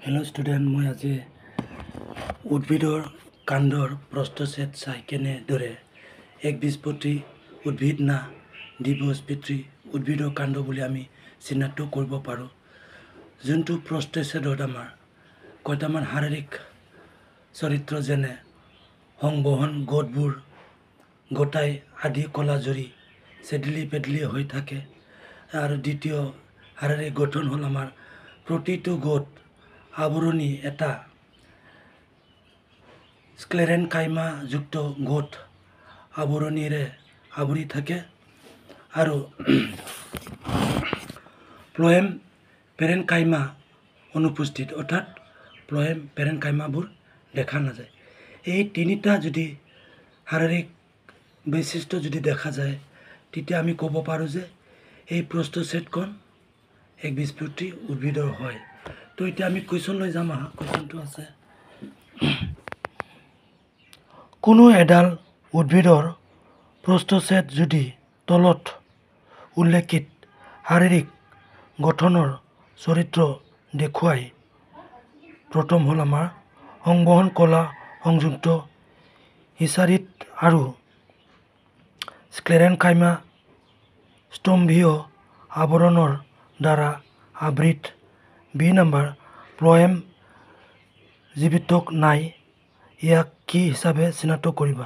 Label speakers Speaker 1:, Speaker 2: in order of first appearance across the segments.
Speaker 1: Hello' student, মই আজি উদ্ভিদৰ কাণ্ডৰ প্ৰস্থছেদ চাই কেনেদৰে একবীজপত্ৰী উদ্ভিদ না দ্বিবীজপত্ৰী উদ্ভিদৰ কাণ্ড বুলি আমি চিনাক্ত কৰিব পাৰোঁ। যোনটো প্ৰস্থছেদত আমাৰ কেইটামান শাৰীৰিক চৰিত্ৰ যেনে সংবহন গোটবোৰ গোটাই আদি কলা জৰি চেদিলি পেদিলি হৈ থাকে। আৰু দ্বিতীয় শাৰীৰিক গঠন হ'ল আমাৰ প্ৰতিটো গোট আৱৰণী এটা স্ক্লেৰেনকাইমাযুক্ত গোট আৱৰণীৰে আৱৰি থাকে আৰু ফ্লোয়েম পেৰেনকাইমা অনুপস্থিত, অৰ্থাৎ ফ্লোয়েম পেৰেনকাইমাবোৰ দেখা নাযায়। এই তিনিটা যদি শাৰীৰিক বৈশিষ্ট্য যদি দেখা যায়, তেতিয়া আমি ক'ব পাৰোঁ যে এই প্ৰস্থছেদখন একবীজপত্ৰী উদ্ভিদৰ হয়। তো এতিয়া আমি কুৱেশ্যন লৈ যাম। কুৱেশ্যনটো আছে, কোনো এডাল উদ্ভিদৰ প্ৰস্থছেদ যদি তলত উল্লেখিত শাৰীৰিক গঠনৰ চৰিত্ৰ দেখুৱায়। প্ৰথম হ'ল আমাৰ সংবহন কলা সংযুক্ত ইচাৰিত আৰু স্ক্লেৰেনকাইমা স্তম্ভীয় আৱৰণৰ দ্বাৰা আবৃত। বি নম্বৰ, ফ্লোয়েম জীৱিত নাই, ইয়াক কি হিচাপে চিনাক্ত কৰিবা?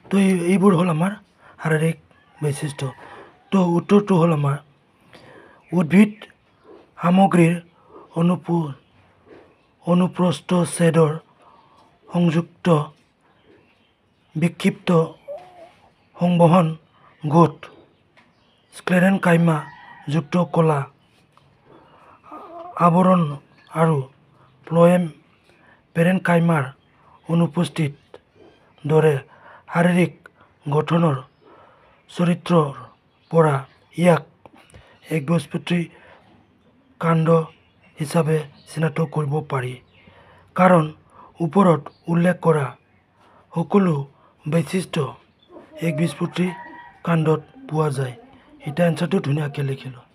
Speaker 1: তো এইবোৰ হ'ল আমাৰ শাৰীৰিক বৈশিষ্ট্য। তো উত্তৰটো হ'ল আমাৰ উদ্ভিদ সামগ্ৰীৰ অনুপ্ৰস্থছেদৰ সংযুক্ত বিক্ষিপ্ত সংবহন গোট স্ক্লেৰেনকাইমা যুক্ত কলা আৱৰণ আৰু ফ্লোয়েম পেৰেনকাইমাৰ অনুপস্থিত দৰে শাৰীৰিক গঠনৰ চৰিত্ৰৰ পৰা ইয়াক একবীজপত্ৰী কাণ্ড হিচাপে চিনাক্ত কৰিব পাৰি। কাৰণ ওপৰত উল্লেখ কৰা সকলো বৈশিষ্ট্য একবীজপত্ৰী কাণ্ডত পোৱা যায়। এতিয়া এনচাৰটো ধুনীয়াকৈ লিখিলোঁ।